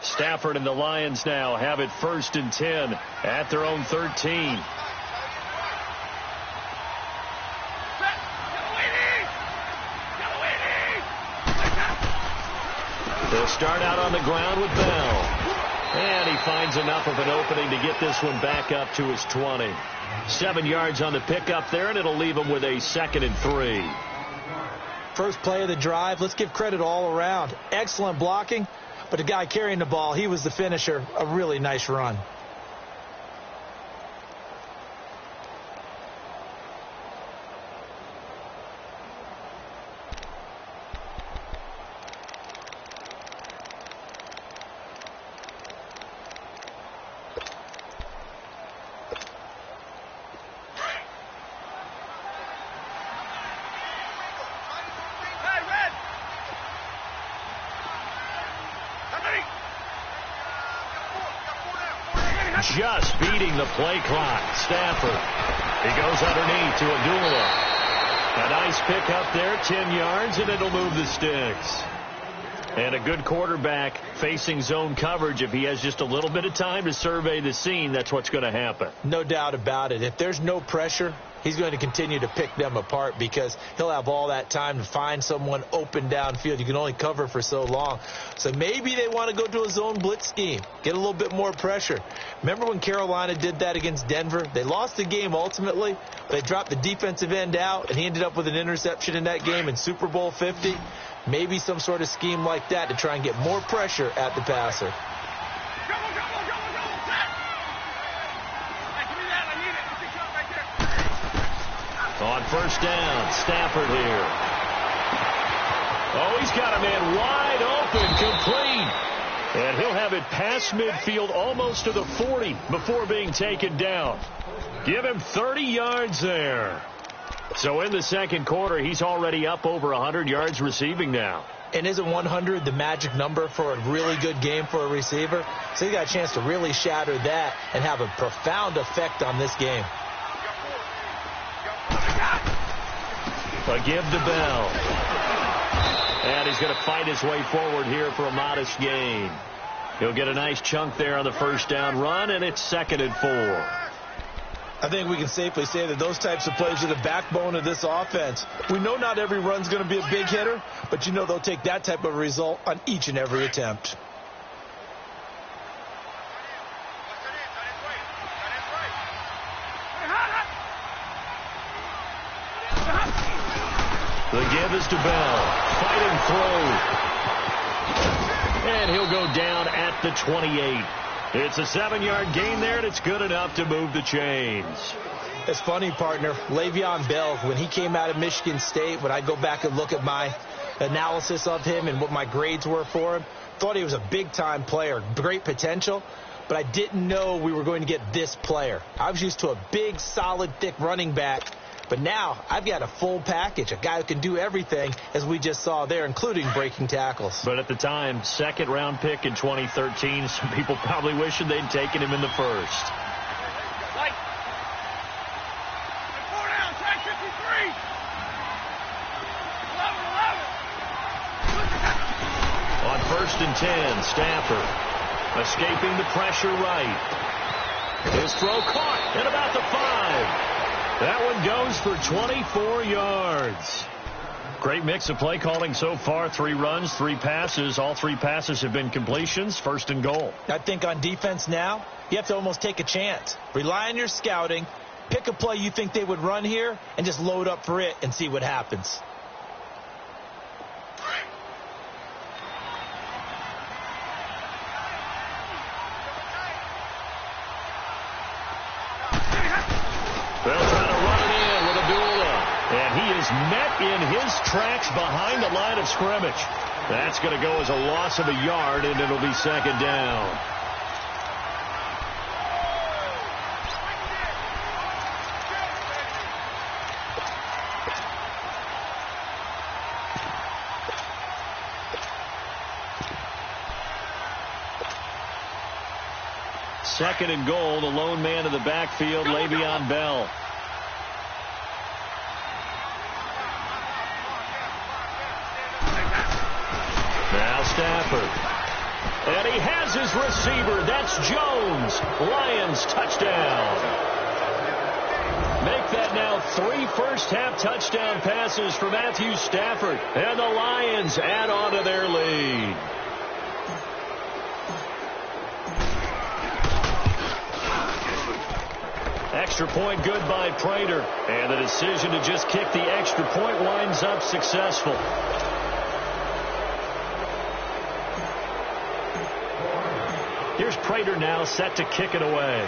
Stafford and the Lions now have it 1st and 10 at their own 13. They'll start out on the ground with Bell. And he finds enough of an opening to get this one back up to his 20. 7 yards on the pickup there, and it'll leave him with a 2nd and 3. First play of the drive, let's give credit all around. Excellent blocking, but the guy carrying the ball, he was the finisher. A really nice run. Just beating the play clock. Stafford. He goes underneath to Abdullah. A nice pick up there, 10 yards, and it'll move the sticks. And a good quarterback facing zone coverage. If he has just a little bit of time to survey the scene, that's what's going to happen. No doubt about it. If there's no pressure, he's going to continue to pick them apart because he'll have all that time to find someone open downfield. You can only cover for so long. So maybe they want to go to a zone blitz scheme, get a little bit more pressure. Remember when Carolina did that against Denver? They lost the game ultimately. They dropped the defensive end out, and he ended up with an interception in that game in Super Bowl 50. Maybe some sort of scheme like that to try and get more pressure at the passer. On 1st down, Stafford here. Oh, he's got a man wide open, complete. And he'll have it past midfield almost to the 40 before being taken down. Give him 30 yards there. So in the second quarter, he's already up over 100 yards receiving now. And isn't 100 the magic number for a really good game for a receiver? So he got a chance to really shatter that and have a profound effect on this game. But give to Bell. And he's going to fight his way forward here for a modest gain. He'll get a nice chunk there on the 1st down run, and it's 2nd and 4. I think we can safely say that those types of plays are the backbone of this offense. We know not every run's going to be a big hitter, but you know they'll take that type of result on each and every attempt. The give is to Bell. Fighting throw. And he'll go down at the 28. It's a 7-yard gain there, and it's good enough to move the chains. It's funny, partner. Le'Veon Bell, when he came out of Michigan State, when I go back and look at my analysis of him and what my grades were for him, thought he was a big-time player, great potential, but I didn't know we were going to get this player. I was used to a big, solid, thick running back. But now I've got a full package, a guy who can do everything, as we just saw there, including breaking tackles. But at the time, 2nd-round pick in 2013, some people probably wishing they'd taken him in the 1st. On 1st and 10, Stafford escaping the pressure right. His throw caught at about the 5. That one goes for 24 yards. Great mix of play calling so far. 3 runs, 3 passes. All 3 passes have been completions. 1st and goal. I think on defense now, you have to almost take a chance. Rely on your scouting. Pick a play you think they would run here and just load up for it and see what happens. Met in his tracks behind the line of scrimmage. That's going to go as a loss of a yard, and it'll be 2nd down. Second and goal, the lone man in the backfield, Le'Veon Bell. Now Stafford. And he has his receiver. That's Jones. Lions touchdown. Make that now 3 first-half touchdown passes for Matthew Stafford. And the Lions add on to their lead. Extra point good by Prater. And the decision to just kick the extra point winds up successful. Here's Prater now set to kick it away.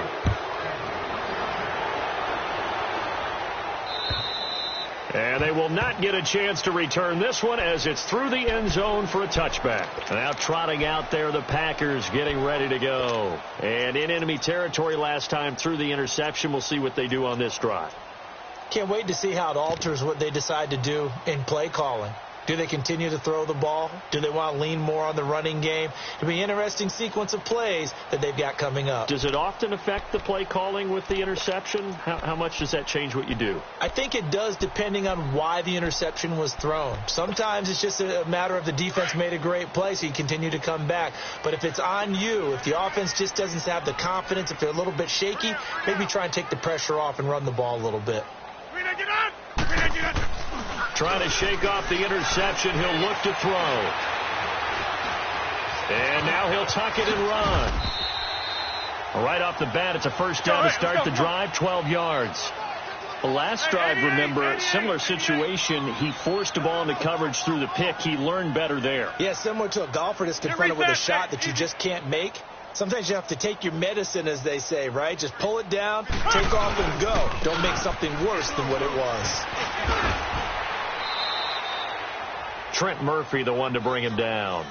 And they will not get a chance to return this one as it's through the end zone for a touchback. Now trotting out there, the Packers getting ready to go. And in enemy territory last time through the interception. We'll see what they do on this drive. Can't wait to see how it alters what they decide to do in play calling. Do they continue to throw the ball? Do they want to lean more on the running game? It'll be an interesting sequence of plays that they've got coming up. Does it often affect the play calling with the interception? How much does that change what you do? I think it does depending on why the interception was thrown. Sometimes it's just a matter of the defense made a great play, so you continue to come back. But if it's on you, if the offense just doesn't have the confidence, if they're a little bit shaky, maybe try and take the pressure off and run the ball a little bit. Trying to shake off the interception. He'll look to throw. And now he'll tuck it and run. Right off the bat, it's a first down to start the drive, 12 yards. The last drive, remember, similar situation. He forced the ball into coverage through the pick. He learned better there. Yeah, similar to a golfer that's confronted with a shot that you just can't make. Sometimes you have to take your medicine, as they say, right? Just pull it down, take off, and go. Don't make something worse than what it was. Trent Murphy, the one to bring him down.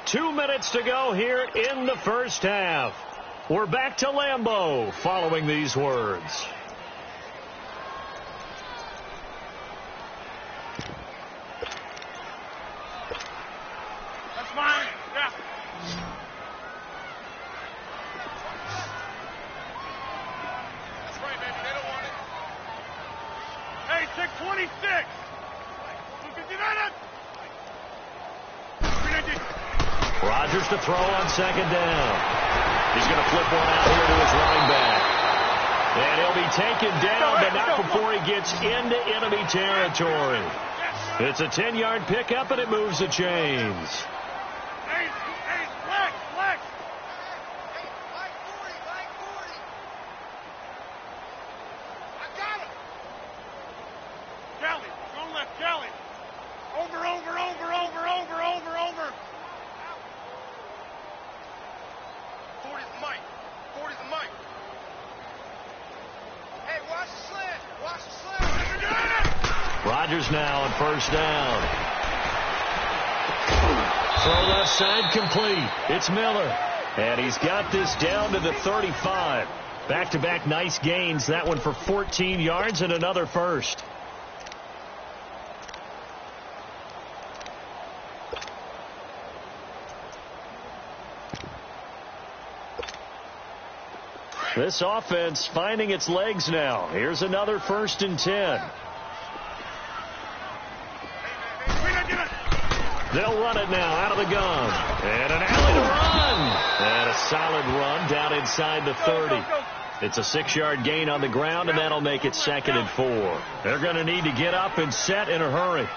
Two minutes to go here in the first half. We're back to Lambeau following these words. That's mine. Yeah. That's right, baby. They don't want it. Hey, 626. Rodgers to throw on second down. He's going to flip one out here to his running back. And he'll be taken down, but not before he gets into enemy territory. It's a 10-yard pickup, and it moves the chains. Hey, flex, flex. I got him. Kelly, go left, Kelly. Over. 40's the mic. 40's the mic. Hey, watch the slant. Watch the slant. Rodgers now on first down. Throw left side complete. It's Miller. And he's got this down to the 35. Back-to-back nice gains. That one for 14 yards and another first. This offense finding its legs now. Here's another 1st and 10. They'll run it now out of the gun. And an alley to run. And a solid run down inside the 30. It's a 6-yard gain on the ground, and that'll make it 2nd and 4. They're going to need to get up and set in a hurry.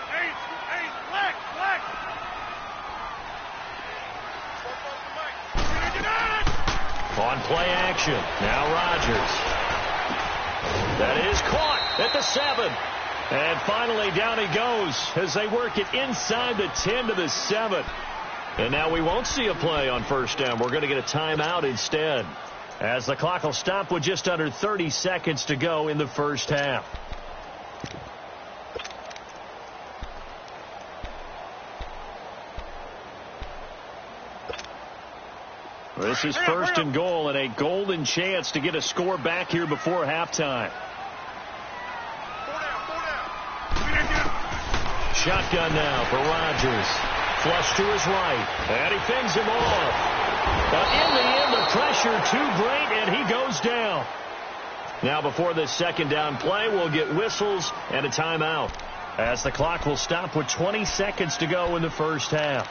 On play action. Now Rodgers. That is caught at the 7. And finally down he goes as they work it inside the 10 to the 7. And now we won't see a play on first down. We're going to get a timeout instead, as the clock will stop with just under 30 seconds to go in the first half. This is 1st and goal and a golden chance to get a score back here before halftime. Shotgun now for Rodgers. Flush to his right. And he fends him off. But in the end, the pressure too great, and he goes down. Now before this second down play, we'll get whistles and a timeout, as the clock will stop with 20 seconds to go in the first half.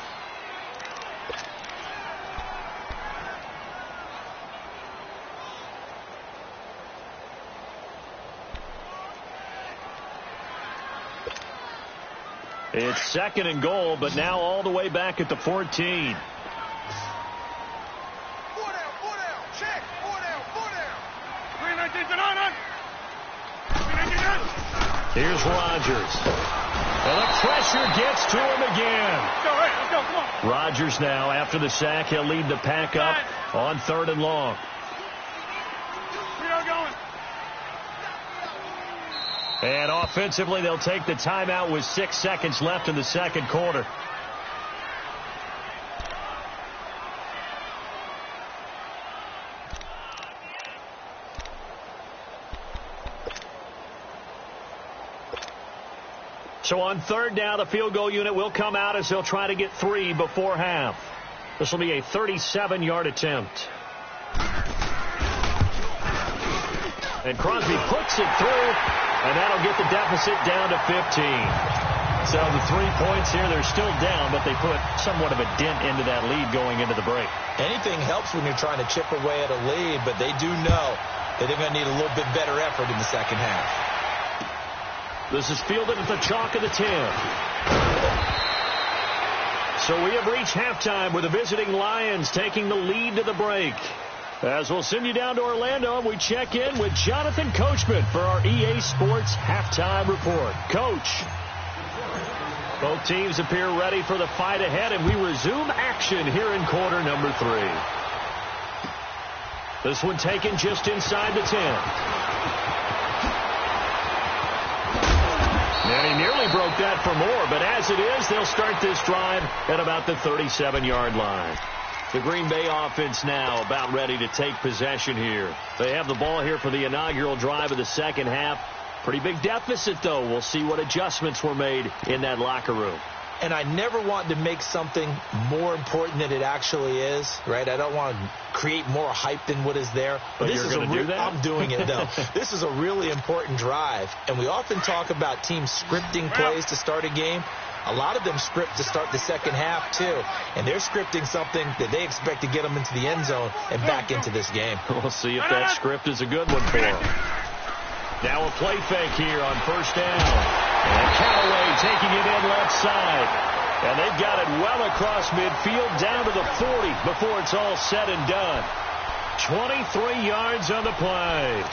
It's second and goal, but now all the way back at the 14. Here's Rodgers. And the pressure gets to him again. Let's go, come on. Rodgers now, after the sack, he'll lead the pack up on 3rd and long. We are going. And offensively, they'll take the timeout with 6 seconds left in the second quarter. So on 3rd down, the field goal unit will come out as they'll try to get 3 before half. This will be a 37-yard attempt. And Crosby puts it through, and that'll get the deficit down to 15. So the 3 points here, they're still down, but they put somewhat of a dent into that lead going into the break. Anything helps when you're trying to chip away at a lead, but they do know that they're going to need a little bit better effort in the second half. This is fielded at the chalk of the 10. So we have reached halftime with the visiting Lions taking the lead to the break. As we'll send you down to Orlando, and we check in with Jonathan Coachman for our EA Sports Halftime Report. Coach. Both teams appear ready for the fight ahead, and we resume action here in quarter number 3. This one taken just inside the 10. And he nearly broke that for more, but as it is, they'll start this drive at about the 37-yard line. The Green Bay offense now about ready to take possession here. They have the ball here for the inaugural drive of the second half. Pretty big deficit, though. We'll see what adjustments were made in that locker room. And I never want to make something more important than it actually is, right? I don't want to create more hype than what is there. But this you're going to do that? I'm doing it, though. This is a really important drive. And we often talk about teams scripting plays to start a game. A lot of them script to start the second half, too. And they're scripting something that they expect to get them into the end zone and back into this game. We'll see if that script is a good one for them. Now a play fake here on 1st down. And Callaway taking it in left side. And they've got it well across midfield down to the 40 before it's all said and done. 23 yards on the play.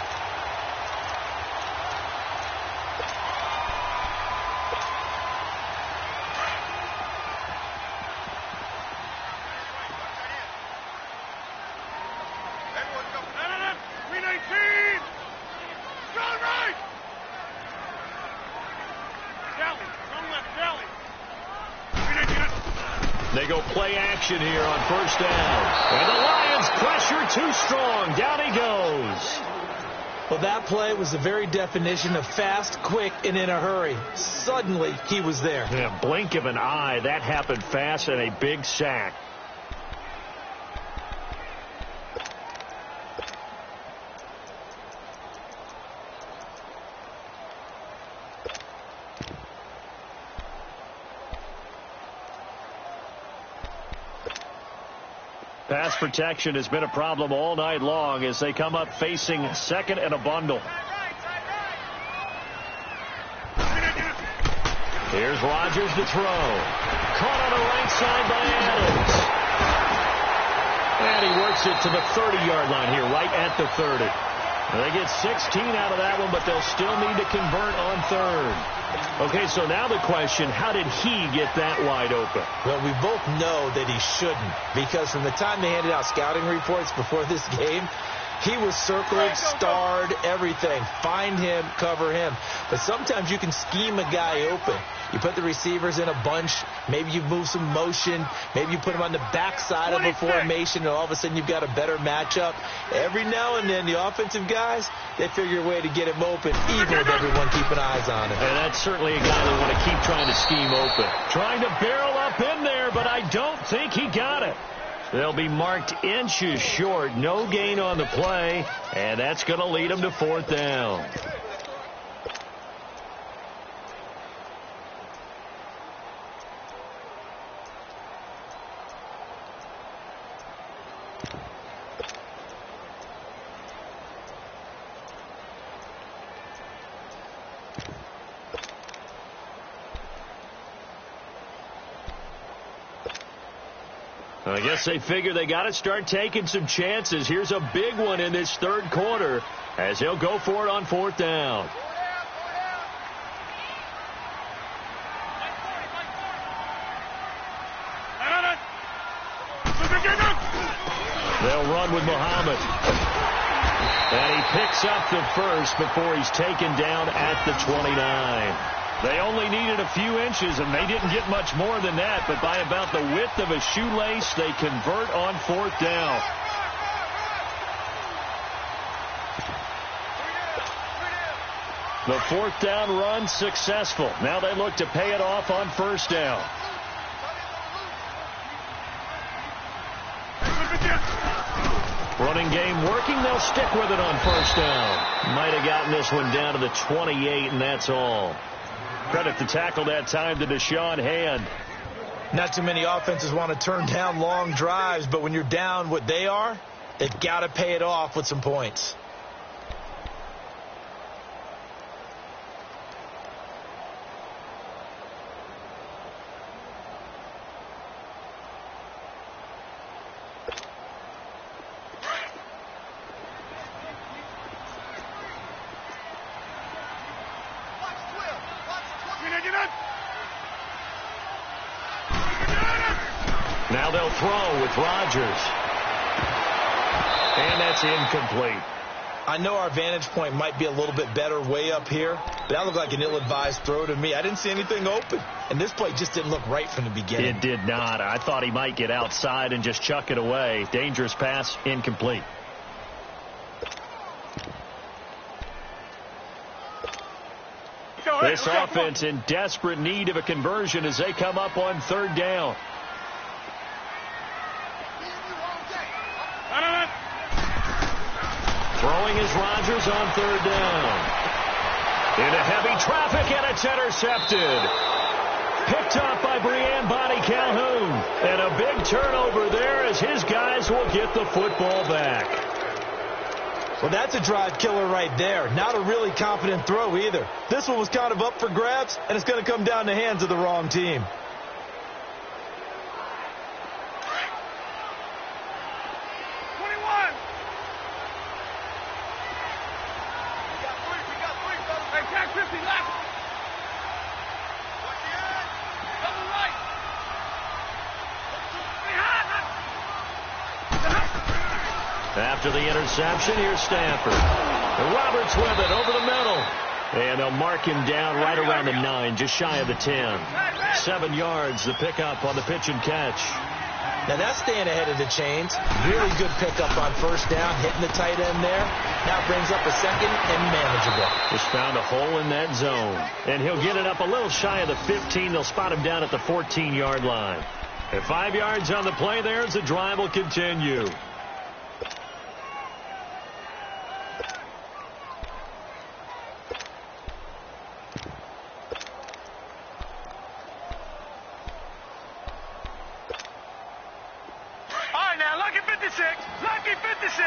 They go play action here on 1st down. And the Lions pressure too strong. Down he goes. Well, that play was the very definition of fast, quick, and in a hurry. Suddenly, he was there. Yeah, blink of an eye. That happened fast and a big sack. Pass protection has been a problem all night long as they come up facing 2nd and a bundle. Here's Rodgers to throw. Caught on the right side by Adams. And he works it to the 30-yard line here, right at the 30. They get 16 out of that one, but they'll still need to convert on 3rd. Okay, so now the question, how did he get that wide open? Well, we both know that he shouldn't, because from the time they handed out scouting reports before this game, he was circled, starred, everything. Find him, cover him. But sometimes you can scheme a guy open. You put the receivers in a bunch. Maybe you move some motion. Maybe you put them on the backside of a formation, and all of a sudden you've got a better matchup. Every now and then, the offensive guys, they figure a way to get him open, even with everyone keeping eyes on him. And that's certainly a guy they want to keep trying to scheme open. Trying to barrel up in there, but I don't think he got it. They'll be marked inches short. No gain on the play, and that's going to lead them to 4th down. I guess they figure they got to start taking some chances. Here's a big one in this 3rd quarter as he'll go for it on 4th down. They'll run with Muhammad. And he picks up the first before he's taken down at the 29. They only needed a few inches, and they didn't get much more than that. But by about the width of a shoelace, they convert on 4th down. The 4th down run successful. Now they look to pay it off on 1st down. Running game working. They'll stick with it on 1st down. Might have gotten this one down to the 28, and that's all. Credit the tackle that time to Deshaun Hand. Not too many offenses want to turn down long drives, but when you're down what they are, they've got to pay it off with some points. Now they'll throw with Rodgers. And that's incomplete. I know our vantage point might be a little bit better way up here, but that looked like an ill-advised throw to me. I didn't see anything open, and this play just didn't look right from the beginning. It did not. I thought he might get outside and just chuck it away. Dangerous pass, incomplete. This offense in desperate need of a conversion as they come up on 3rd down. Throwing is Rodgers on 3rd down. Into heavy traffic, and it's intercepted. Picked up by Brian Bonnie Calhoun. And a big turnover there as his guys will get the football back. Well, that's a drive killer right there. Not a really confident throw either. This one was kind of up for grabs, and it's going to come down the hands of the wrong team. After the interception, here's Stanford. And Roberts with it over the middle. And they'll mark him down right around the 9, just shy of the 10. 7 yards, the pickup on the pitch and catch. Now that's staying ahead of the chains. Really good pickup on 1st down, hitting the tight end there. Now brings up a 2nd and manageable. Just found a hole in that zone. And he'll get it up a little shy of the 15. They'll spot him down at the 14-yard line. And 5 yards on the play there as the drive will continue. Lucky 56.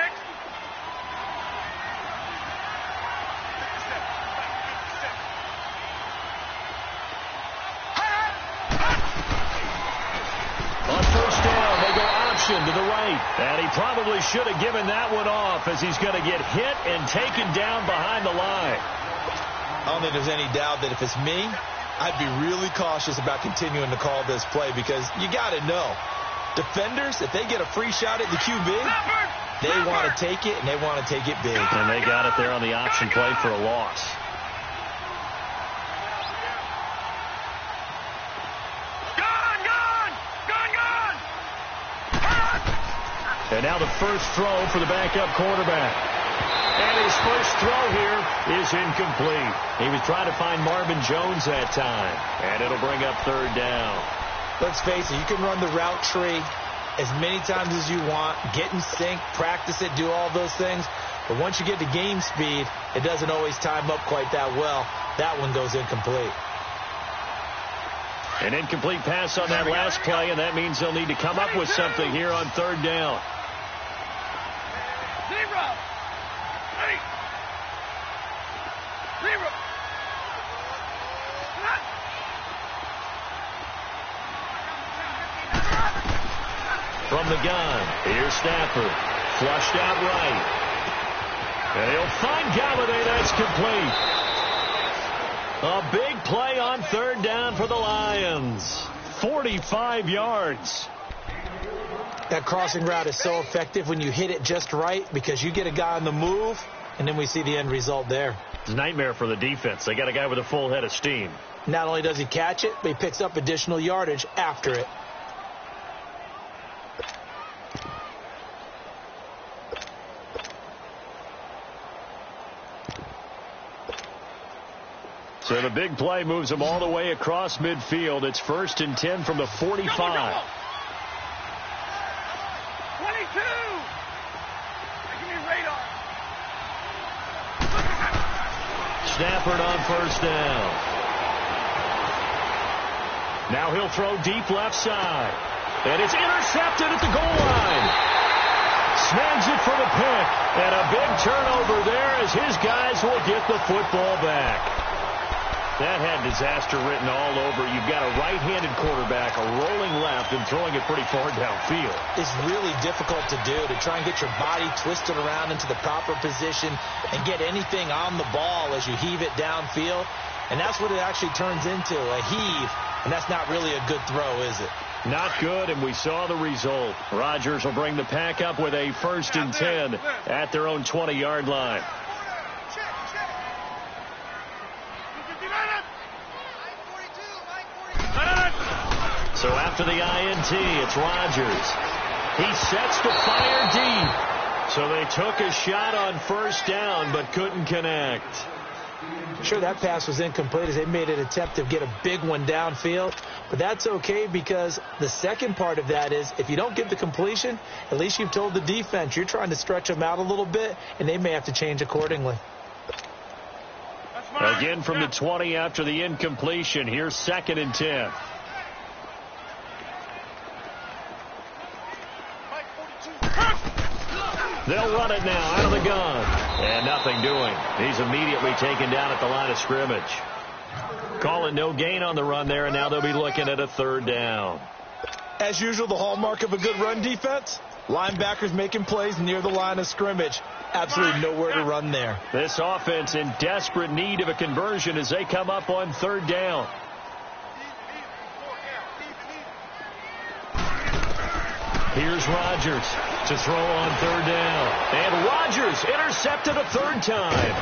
On 1st down, they go option to the right. And he probably should have given that one off as he's going to get hit and taken down behind the line. I don't think there's any doubt that if it's me, I'd be really cautious about continuing to call this play because you got to know. Defenders, if they get a free shot at the QB, they want to take it, and they want to take it big. And they got it there on the option play for a loss. And now the first throw for the backup quarterback. And his first throw here is incomplete. He was trying to find Marvin Jones that time. And it'll bring up 3rd down. Let's face it, you can run the route tree as many times as you want, get in sync, practice it, do all those things. But once you get to game speed, it doesn't always time up quite that well. That one goes incomplete. An incomplete pass on that last play, and that means they'll need to come up with something here on third down. From the gun, here's Stafford. Flushed out right. And he'll find Galladay. That's complete. A big play on third down for the Lions. 45 yards. That crossing route is so effective when you hit it just right because you get a guy on the move, and then we see the end result there. It's a nightmare for the defense. They got a guy with a full head of steam. Not only does he catch it, but he picks up additional yardage after it. So the big play moves them all the way across midfield. It's 1st and 10 from the 45. 22. Give me radar. Stafford on first down. Now he'll throw deep left side. And it's intercepted at the goal line. Snags it for the pick. And a big turnover there as his guys will get the football back. That had disaster written all over. You've got a right-handed quarterback, a rolling left, and throwing it pretty far downfield. It's really difficult to do, to try and get your body twisted around into the proper position and get anything on the ball as you heave it downfield. And that's what it actually turns into, a heave. And that's not really a good throw, is it? Not good, and we saw the result. Rodgers will bring the pack up with a 1st and 10 at their own 20-yard line. So after the INT, it's Rodgers. He sets to fire deep. So they took a shot on first down, but couldn't connect. Sure, that pass was incomplete as they made an attempt to get a big one downfield. But that's okay because the second part of that is if you don't get the completion, at least you've told the defense you're trying to stretch them out a little bit, and they may have to change accordingly. Again from the 20 after the incompletion. Here's 2nd and 10. They'll run it now out of the gun. And nothing doing. He's immediately taken down at the line of scrimmage. Calling no gain on the run there, and now they'll be looking at a 3rd down. As usual, the hallmark of a good run defense, linebackers making plays near the line of scrimmage. Absolutely nowhere to run there. This offense in desperate need of a conversion as they come up on 3rd down. Here's Rodgers to throw on 3rd down. And Rodgers intercepted a 3rd time.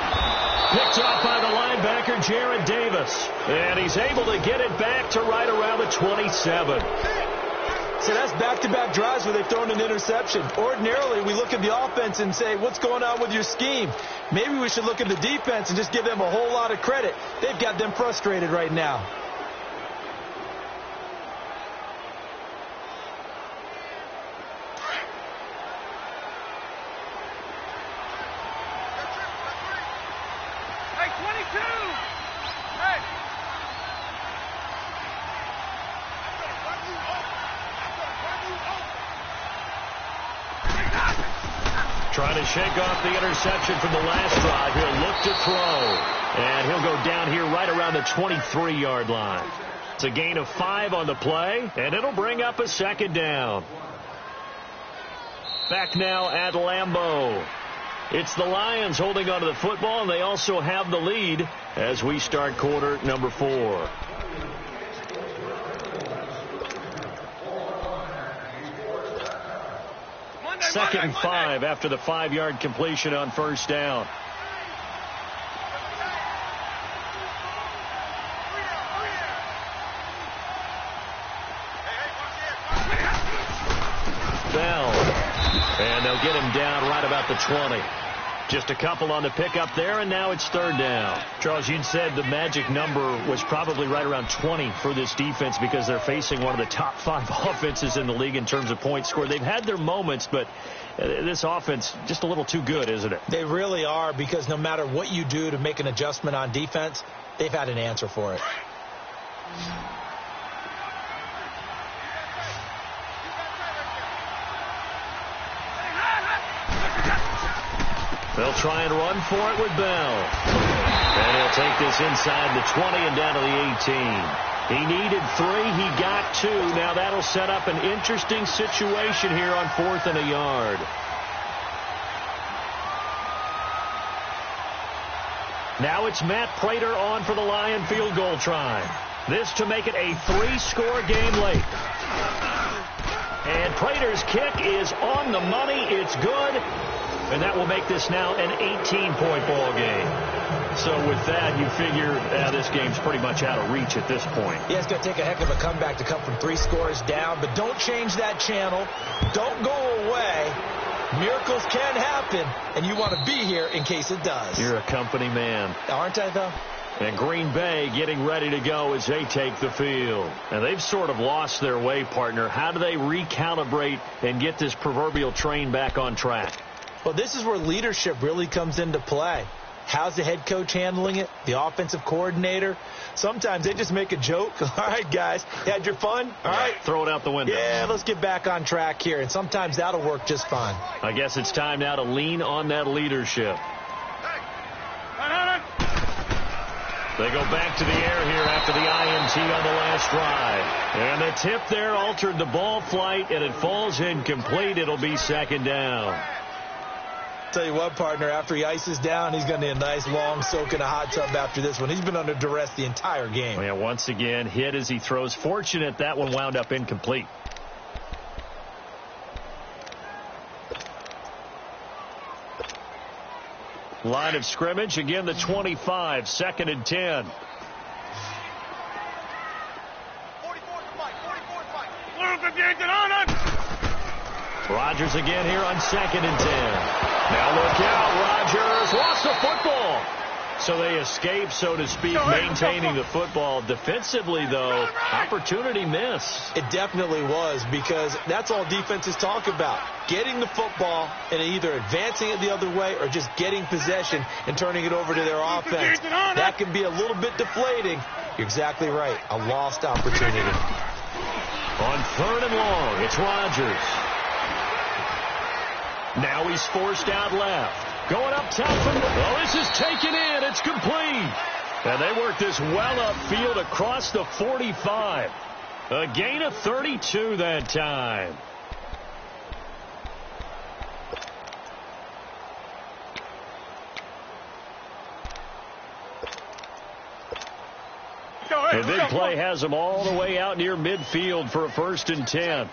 Picked off by the linebacker, Jarrad Davis. And he's able to get it back to right around the 27. So that's back-to-back drives where they've thrown an interception. Ordinarily, we look at the offense and say, what's going on with your scheme? Maybe we should look at the defense and just give them a whole lot of credit. They've got them frustrated right now. Trying to shake off the interception from the last drive. He'll look to throw. And he'll go down here right around the 23-yard line. It's a gain of 5 on the play, and it'll bring up a 2nd down. Back now at Lambeau. It's the Lions holding onto the football, and they also have the lead as we start quarter number 4. Second and 5 after the 5-yard completion on first down. Bell. And they'll get him down right about the 20. Just a couple on the pickup there, and now it's third down. Charles, you said the magic number was probably right around 20 for this defense because they're facing one of the top 5 offenses in the league in terms of points scored. They've had their moments, but this offense just a little too good, isn't it? They really are, because no matter what you do to make an adjustment on defense, they've had an answer for it. They'll try and run for it with Bell. And he'll take this inside the 20 and down to the 18. He needed 3. He got 2. Now that'll set up an interesting situation here on 4th and a yard. Now it's Matt Prater on for the Lion field goal try. This to make it a 3-score game late. And Prater's kick is on the money. It's good. And that will make this now an 18-point ball game. So with that, you figure this game's pretty much out of reach at this point. Yeah, it's going to take a heck of a comeback to come from 3 scores down. But don't change that channel. Don't go away. Miracles can happen, and you want to be here in case it does. You're a company man. Aren't I, though? And Green Bay getting ready to go as they take the field. And they've sort of lost their way, partner. How do they recalibrate and get this proverbial train back on track? Well, this is where leadership really comes into play. How's the head coach handling it? The offensive coordinator? Sometimes they just make a joke. All right, guys, you had your fun? All right. Throw it out the window. Yeah, let's get back on track here. And sometimes that'll work just fine. I guess it's time now to lean on that leadership. They go back to the air here after the INT on the last drive. And the tip there altered the ball flight, and it falls incomplete. It'll be second down. Tell you what, partner, after he ices down, he's going to need a nice long soak in a hot tub after this one. He's been under duress the entire game. Yeah, once again, hit as he throws. Fortunate that one wound up incomplete. Line of scrimmage, again the 25, 2nd and 10. 44-5. Rodgers again here on 2nd and 10. Now look out, Rodgers lost the football. So they escape, so to speak, maintaining the football. Defensively, though, opportunity miss. It definitely was, because that's all defenses talk about. Getting the football and either advancing it the other way or just getting possession and turning it over to their offense. That can be a little bit deflating. You're exactly right. A lost opportunity. On 3rd and long, it's Rodgers. Now he's forced out left. Going up top from the... Oh, this is taken in. It's complete. And they work this well upfield across the 45. A gain of 32 that time. The big play has them all the way out near midfield for a 1st and 10.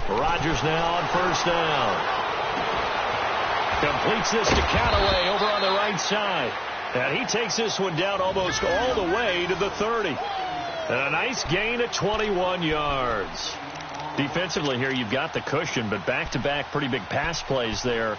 Rodgers now on 1st down. Completes this to Callaway over on the right side. And he takes this one down almost all the way to the 30. And a nice gain of 21 yards. Defensively here, you've got the cushion, but back-to-back pretty big pass plays there.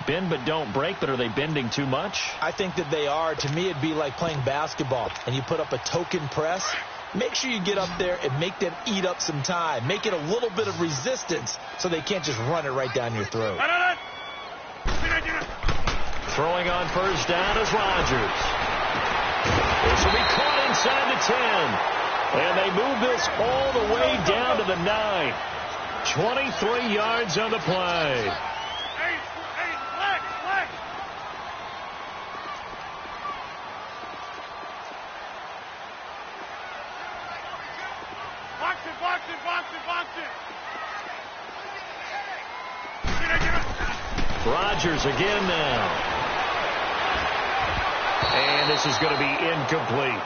Bend but don't break, but are they bending too much? I think that they are. To me, it'd be like playing basketball, and you put up a token press. Make sure you get up there and make them eat up some time. Make it a little bit of resistance so they can't just run it right down your throat. Throwing on 1st down is Rodgers. This will be caught inside the 10. And they move this all the way down to the 9. 23 yards on the play. Rodgers again now. And this is going to be incomplete.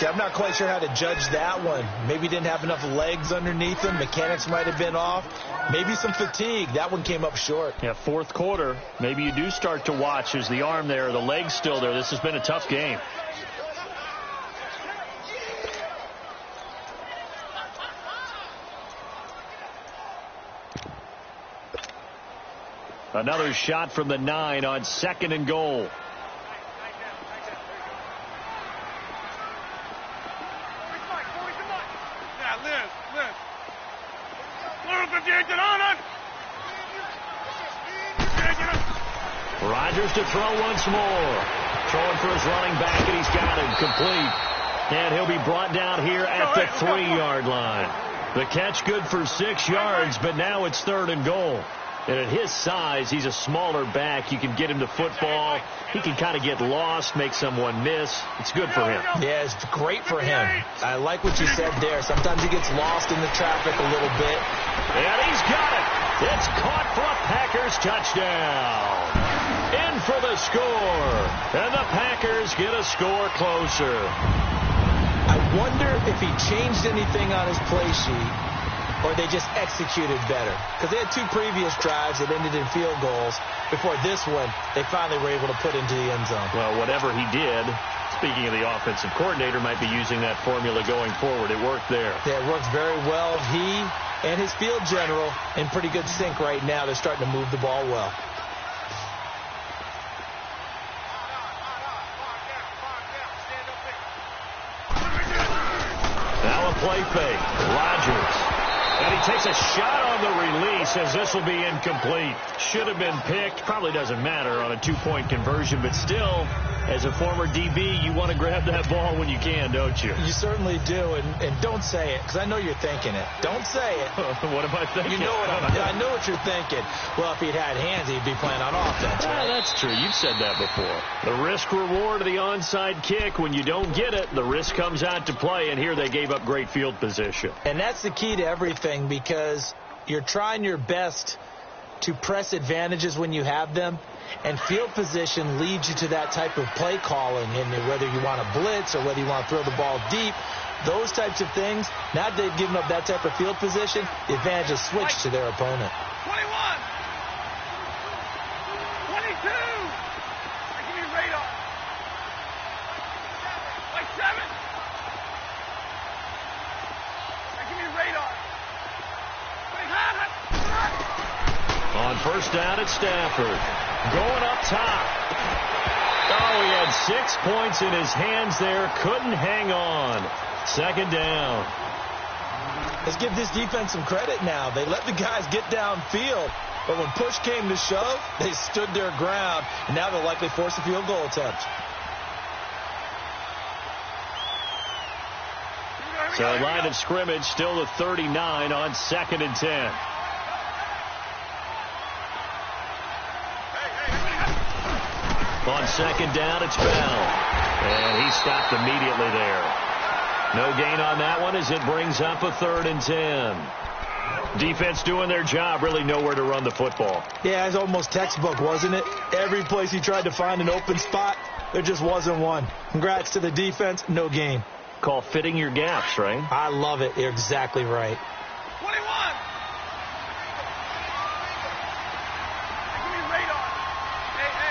Yeah, I'm not quite sure how to judge that one. Maybe he didn't have enough legs underneath him. Mechanics might have been off. Maybe some fatigue. That one came up short. Yeah, 4th quarter. Maybe you do start to watch. Is the arm there, the legs still there? This has been a tough game. Another shot from the 9 on 2nd and goal. Rodgers to throw once more. Throwing for his running back, and he's got him complete. And he'll be brought down here at the 3-yard line. The catch good for 6 yards, but now it's 3rd and goal. And at his size, he's a smaller back. You can get him the football. He can kind of get lost, make someone miss. It's good for him. Yeah, it's great for him. I like what you said there. Sometimes he gets lost in the traffic a little bit. And he's got it. It's caught for a Packers touchdown. In for the score. And the Packers get a score closer. I wonder if he changed anything on his play sheet or they just executed better. Because they had 2 previous drives that ended in field goals. Before this one, they finally were able to put into the end zone. Well, whatever he did, speaking of the offensive coordinator, might be using that formula going forward. It worked there. Yeah, it works very well. He and his field general in pretty good sync right now. They're starting to move the ball well. Now a play fake. Rodgers. And he takes a shot on the release as this will be incomplete. Should have been picked. Probably doesn't matter on a 2-point conversion, but still, as a former DB, you want to grab that ball when you can, don't you? You certainly do, and don't say it, because I know you're thinking it. Don't say it. What am I thinking? You know what I know what you're thinking. Well, if he'd had hands, he'd be playing on offense, right? That's true. You've said that before. The risk-reward of the onside kick, when you don't get it, the risk comes out to play, and here they gave up great field position. And that's the key to everything, because you're trying your best to press advantages when you have them, and field position leads you to that type of play calling, and whether you want to blitz or whether you want to throw the ball deep, those types of things. Now that they've given up that type of field position, the advantage is switched to their opponent. 21, 22, give me radar. Like 7. Give me radar. On first down, it's Stafford. Going up top. Oh, he had 6 points in his hands there. Couldn't hang on. 2nd down. Let's give this defense some credit now. They let the guys get downfield, but when push came to shove, they stood their ground, and now they'll likely force a field goal attempt. So line of scrimmage still the 39 on 2nd and 10. On 2nd down, it's Bell. And he stopped immediately there. No gain on that one as it brings up a 3rd and 10. Defense doing their job, really nowhere to run the football. Yeah, it's almost textbook, wasn't it? Every place he tried to find an open spot, there just wasn't one. Congrats to the defense, no gain. Call fitting your gaps, right? I love it. You're exactly right. 21. Give me radar. Hey.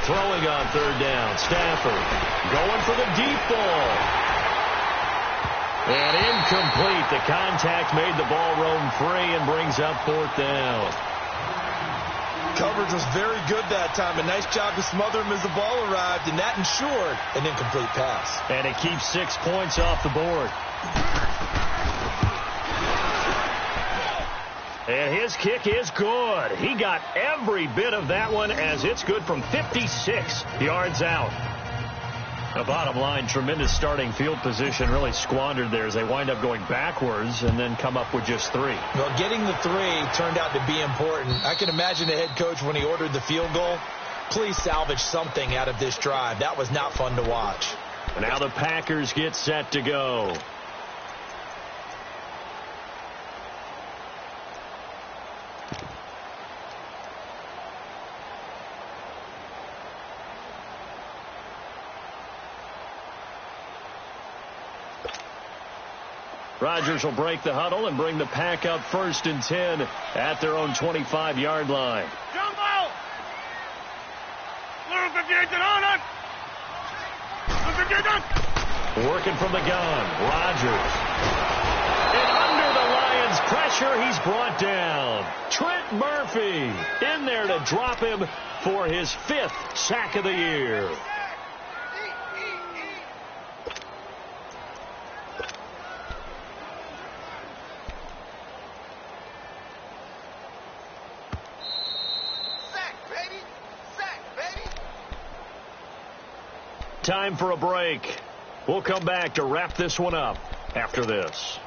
Throwing on 3rd down. Stafford going for the deep ball. And incomplete. The contact made the ball roam free and brings up 4th down. Coverage was very good that time. A nice job to smother him as the ball arrived, and that ensured an incomplete pass. And it keeps 6 points off the board. And his kick is good. He got every bit of that one as it's good from 56 yards out. The bottom line, tremendous starting field position, really squandered there as they wind up going backwards and then come up with just 3. Well, getting the 3 turned out to be important. I can imagine the head coach when he ordered the field goal. Please salvage something out of this drive. That was not fun to watch. And now the Packers get set to go. Rodgers will break the huddle and bring the pack up 1st and 10 at their own 25-yard line. Jumbo! Working from the gun, Rodgers. And under the Lions' pressure. He's brought down. Trent Murphy in there to drop him for his 5th sack of the year. Time for a break. We'll come back to wrap this one up after this.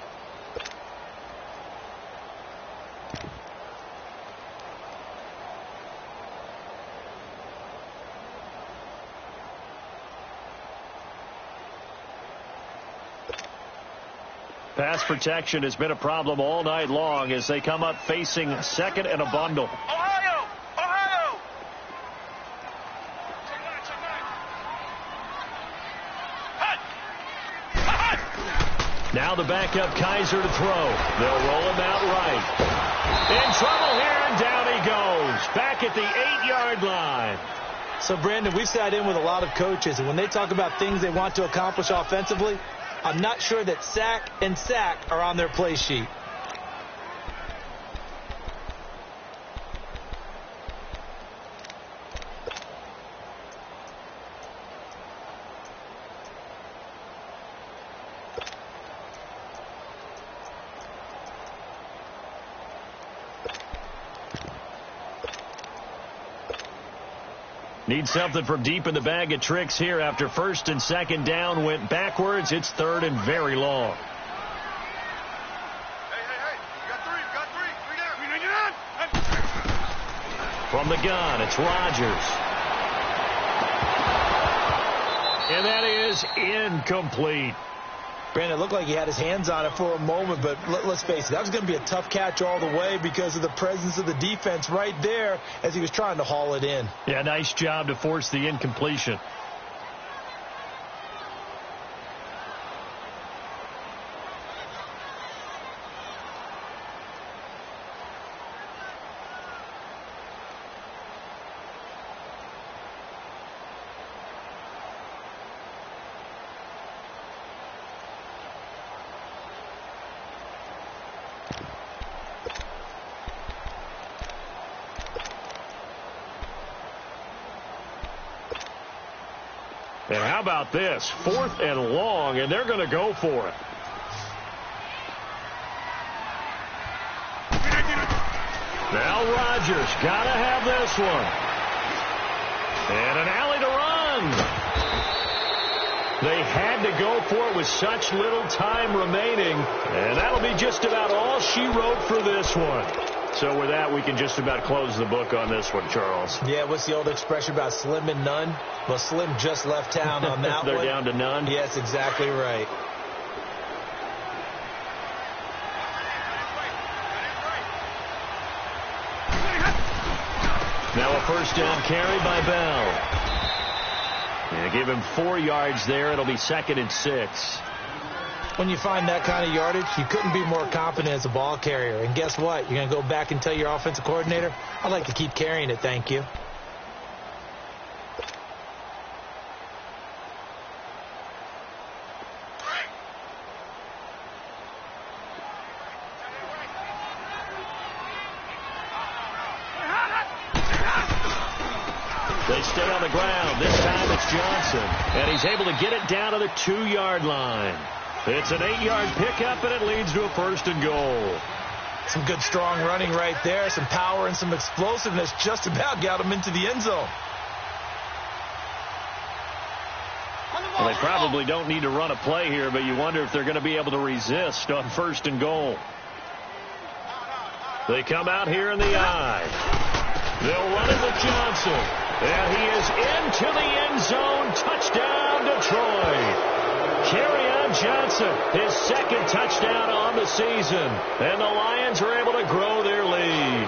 Pass protection has been a problem all night long as they come up facing 2nd and a bundle. Ohio! Ohio! Now the backup Kaiser to throw. They'll roll him out right. In trouble here, and down he goes. Back at the 8-yard line. So, Brandon, we've sat in with a lot of coaches, and when they talk about things they want to accomplish offensively, I'm not sure that sack and sack are on their play sheet. Need something from deep in the bag of tricks here after 1st and 2nd down went backwards. It's 3rd and very long. Hey. You got three. 3 down. From the gun, it's Rodgers. And that is incomplete. Brandon, it looked like he had his hands on it for a moment, but let's face it, that was going to be a tough catch all the way because of the presence of the defense right there as he was trying to haul it in. Yeah, nice job to force the incompletion. And how about this? 4th and long, and they're going to go for it. Now Rodgers got to have this one. And an alley to run. They had to go for it with such little time remaining. And that'll be just about all she wrote for this one. So with that, we can just about close the book on this one, Charles. Yeah, what's the old expression about slim and none? Well, Slim just left town on that They're one. down to none? Yes, exactly right. Now a 1st down carry by Bell. Yeah, give him 4 yards there. It'll be 2nd and 6. When you find that kind of yardage, you couldn't be more confident as a ball carrier. And guess what? You're going to go back and tell your offensive coordinator, I'd like to keep carrying it, thank you. They stay on the ground. This time it's Johnson. And he's able to get it down to the 2-yard line. It's an 8-yard pickup, and it leads to a 1st and goal. Some good, strong running right there. Some power and some explosiveness just about got him into the end zone. Well, they probably don't need to run a play here, but you wonder if they're going to be able to resist on 1st and goal. They come out here in the eye. They'll run it with Johnson. And he is into the end zone. Touchdown, Detroit. Kerryon Johnson, his 2nd touchdown on the season. And the Lions are able to grow their lead.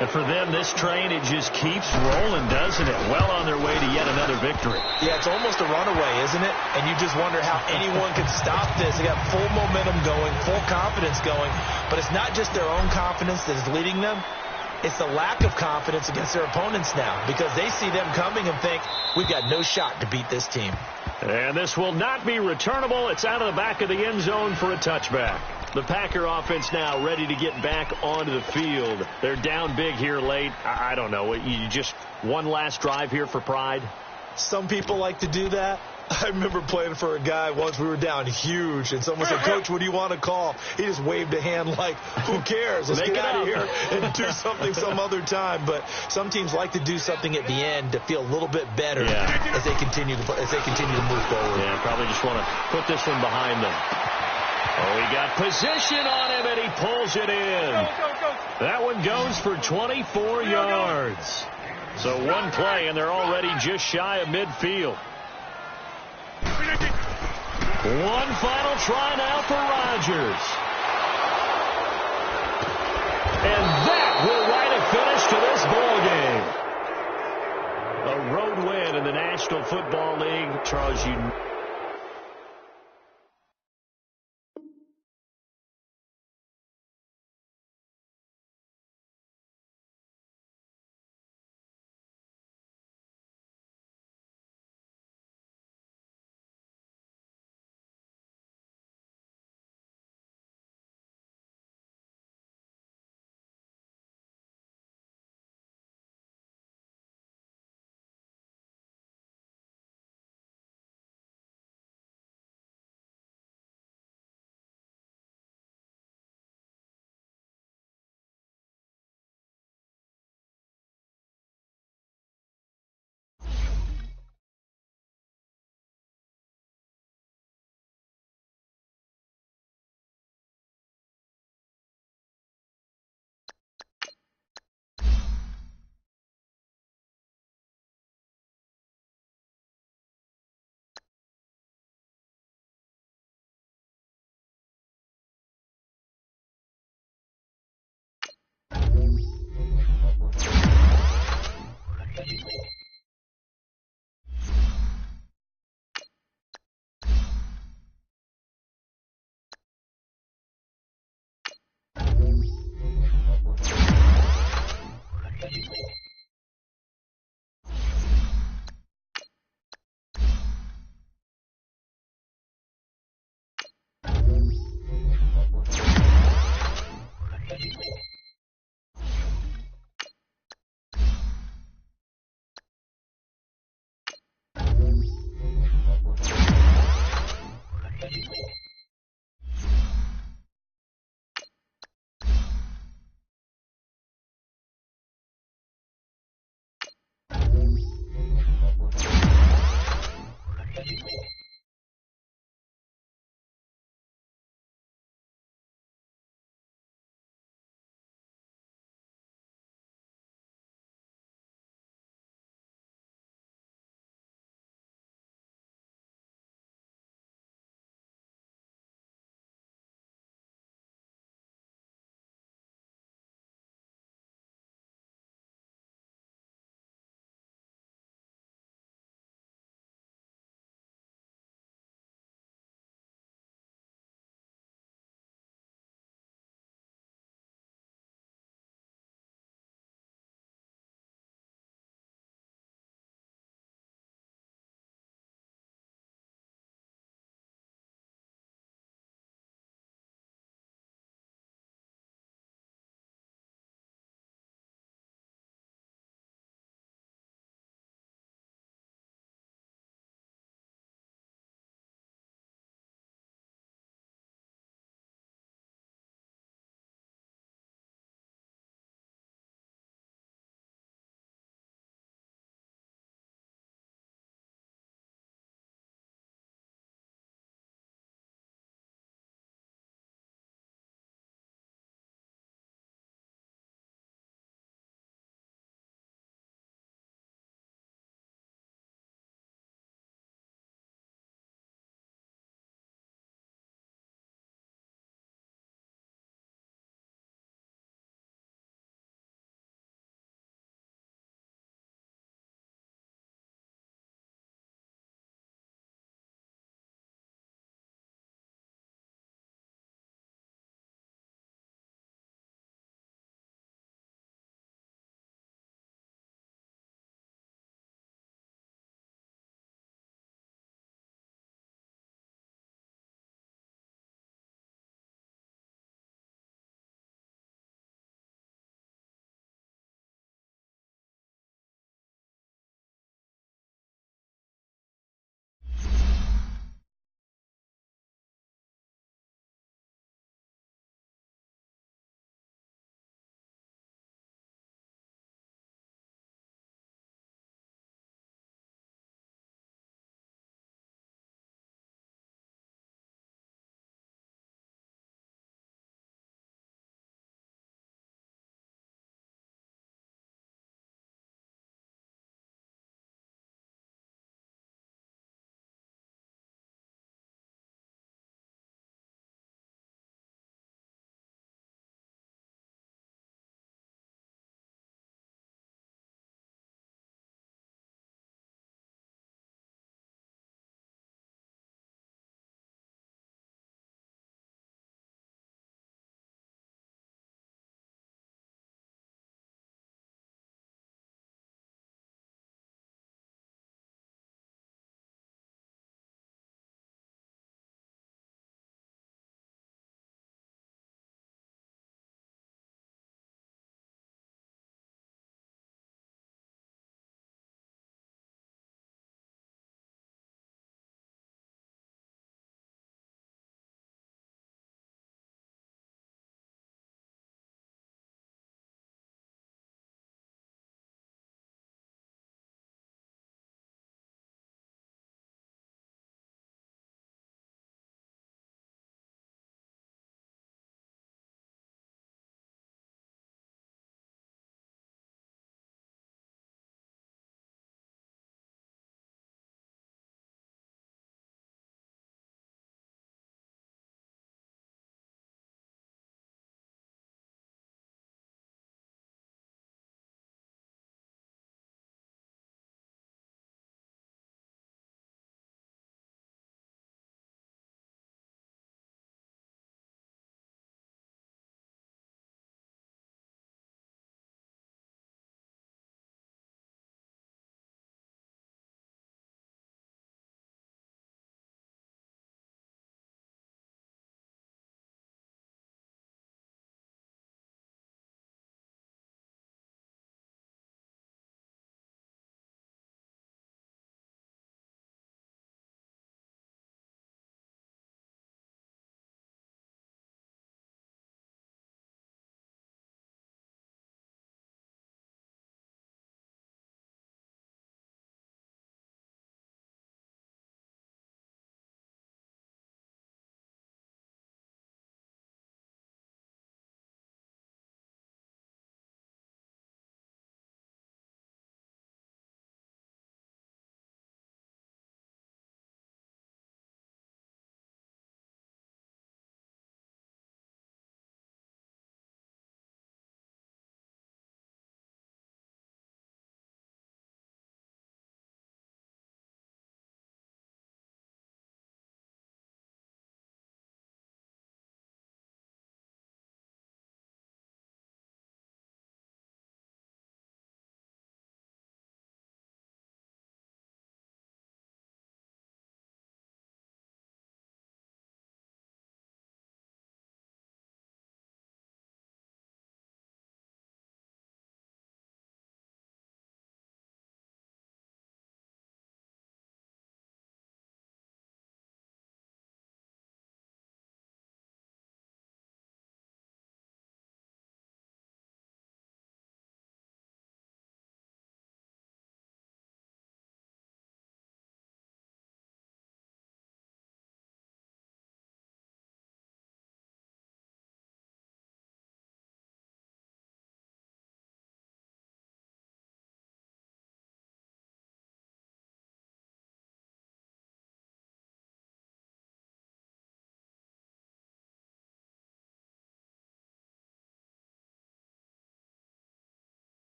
And for them, this train, it just keeps rolling, doesn't it? Well on their way to yet another victory. Yeah, it's almost a runaway, isn't it? And you just wonder how anyone could stop this. They got full momentum going, full confidence going. But it's not just their own confidence that is leading them. It's the lack of confidence against their opponents now because they see them coming and think, we've got no shot to beat this team. And this will not be returnable. It's out of the back of the end zone for a touchback. The Packer offense now ready to get back onto the field. They're down big here late. I don't know. You just one last drive here for pride? Some people like to do that. I remember playing for a guy once. We were down huge, and someone said, "Coach, what do you want to call?" He just waved a hand like, who cares? Let's get out of here and do something some other time. But some teams like to do something at the end to feel a little bit better as they continue to move forward. Yeah, probably just want to put this one behind them. Oh, he got position on him, and he pulls it in. That one goes for 24 yards. So one play, and they're already just shy of midfield. One final try now for Rodgers. And that will write a finish to this ball game. A road win in the National Football League. Charles, you